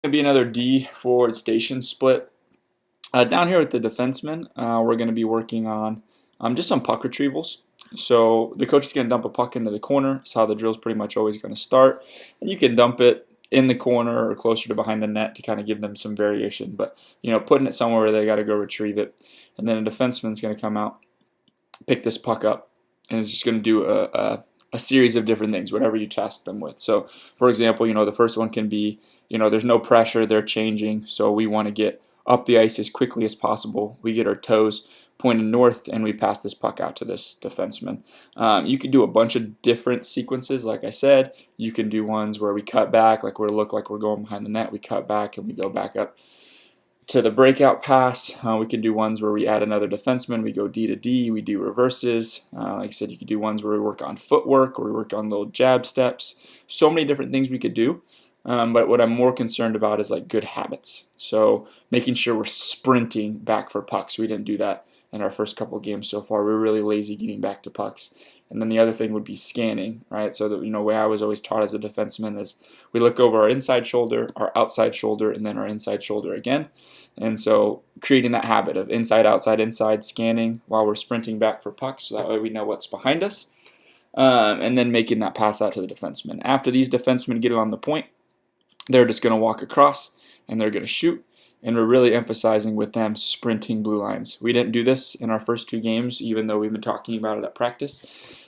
Gonna be another D forward station split. Down here with the defensemen, we're going to be working on just some puck retrievals. So the coach is going to dump a puck into the corner. That's how the drill's pretty much always going to start. And you can dump it in the corner or closer to behind the net to kind of give them some variation. But, putting it somewhere where they got to go retrieve it. And then a defenseman's going to come out, pick this puck up, and is just going to do a series of different things, whatever you task them with. So, for example, the first one can be, there's no pressure, they're changing, so we want to get up the ice as quickly as possible. We get our toes pointed north, and we pass this puck out to this defenseman. You can do a bunch of different sequences, like I said. You can do ones where we cut back, like we look like we're going behind the net. We cut back, and we go back up to the breakout pass. We can do ones where we add another defenseman. We go D to D. We do reverses. Like I said, you could do ones where we work on footwork or we work on little jab steps. So many different things we could do. But what I'm more concerned about is like good habits. So making sure we're sprinting back for pucks. We didn't do that in our first couple of games so far. We were really lazy getting back to pucks. And then the other thing would be scanning, right? So the way I was always taught as a defenseman is we look over our inside shoulder, our outside shoulder, and then our inside shoulder again. And so creating that habit of inside, outside, inside, scanning while we're sprinting back for pucks, so that way we know what's behind us. And then making that pass out to the defenseman. After these defensemen get it on the point, they're just going to walk across and they're going to shoot. And we're really emphasizing with them sprinting blue lines. We didn't do this in our first two games, even though we've been talking about it at practice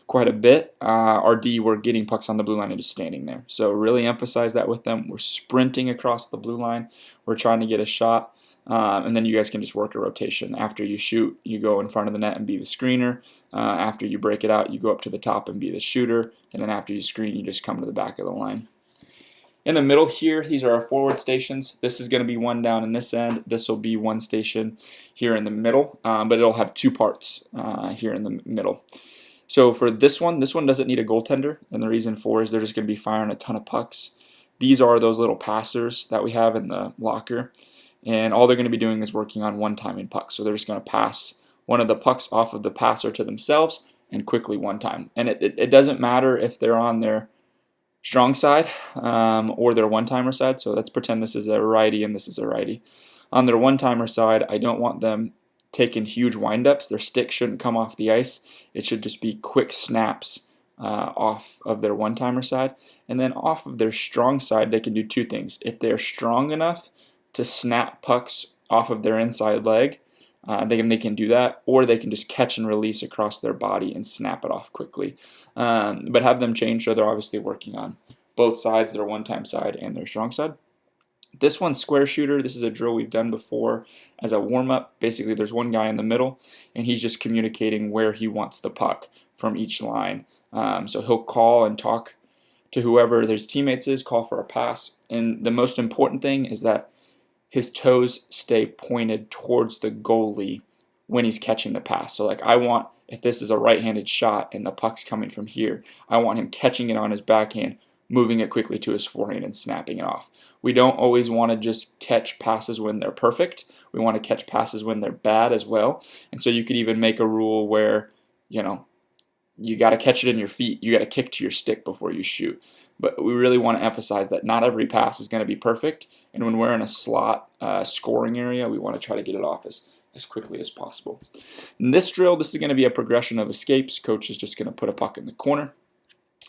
quite a bit. Our D, we're getting pucks on the blue line and just standing there. So really emphasize that with them. We're sprinting across the blue line. We're trying to get a shot. And then you guys can just work a rotation. After you shoot, you go in front of the net and be the screener. After you break it out, you go up to the top and be the shooter. And then after you screen, you just come to the back of the line. In the middle here, these are our forward stations. This is going to be one down in this end. This will be one station here in the middle, but it'll have two parts here in the middle. So for this one doesn't need a goaltender, and the reason for is they're just going to be firing a ton of pucks. These are those little passers that we have in the locker, and all they're going to be doing is working on one-timing pucks. So they're just going to pass one of the pucks off of the passer to themselves and quickly one time. And it doesn't matter if they're on their strong side or their one-timer side. So let's pretend this is a righty and this is a righty. On their one-timer side, I don't want them taking huge wind-ups. Their stick shouldn't come off the ice. It should just be quick snaps off of their one-timer side. And then off of their strong side, they can do two things. If they're strong enough to snap pucks off of their inside leg, they can do that, or they can just catch and release across their body and snap it off quickly. But have them change, so they're obviously working on both sides, their one-time side and their strong side. This one's square shooter. This is a drill we've done before as a warm-up. Basically, there's one guy in the middle, and he's just communicating where he wants the puck from each line. So he'll call and talk to whoever his teammates is, call for a pass. And the most important thing is that his toes stay pointed towards the goalie when he's catching the pass. So like if this is a right-handed shot and the puck's coming from here, I want him catching it on his backhand, moving it quickly to his forehand and snapping it off. We don't always want to just catch passes when they're perfect. We want to catch passes when they're bad as well. And so you could even make a rule where, you got to catch it in your feet. You got to kick to your stick before you shoot. But we really want to emphasize that not every pass is going to be perfect. And when we're in a slot scoring area, we want to try to get it off as quickly as possible. In this drill, this is going to be a progression of escapes. Coach is just going to put a puck in the corner,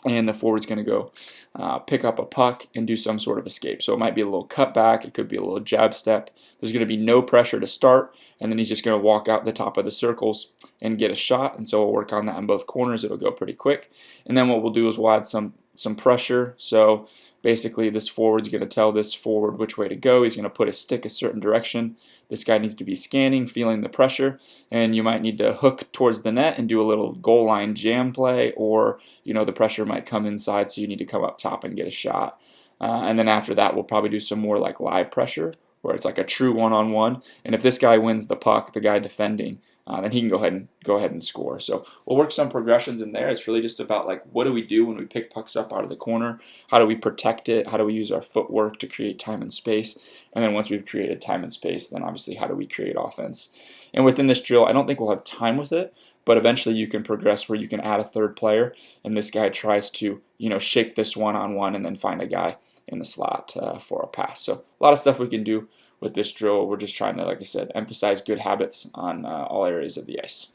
and the forward's going to go pick up a puck and do some sort of escape. So it might be a little cutback. It could be a little jab step. There's going to be no pressure to start, and then he's just going to walk out the top of the circles and get a shot. And so we'll work on that in both corners. It'll go pretty quick. And then what we'll do is we'll add some pressure. So basically this forward's going to tell this forward which way to go. He's going to put his stick a certain direction. This guy needs to be scanning, feeling the pressure, and you might need to hook towards the net and do a little goal line jam play, or the pressure might come inside, so you need to come up top and get a shot. And then after that, we'll probably do some more like live pressure, where it's like a true one-on-one. And if this guy wins the puck, the guy defending, then he can go ahead and score. So we'll work some progressions in there. It's really just about like, what do we do when we pick pucks up out of the corner? How do we protect it? How do we use our footwork to create time and space? And then once we've created time and space, then obviously how do we create offense? And within this drill, I don't think we'll have time with it, but eventually you can progress where you can add a third player, and this guy tries to, shake this one-on-one and then find a guy in the slot for a pass. So a lot of stuff we can do with this drill. We're just trying to, like I said, emphasize good habits on all areas of the ice.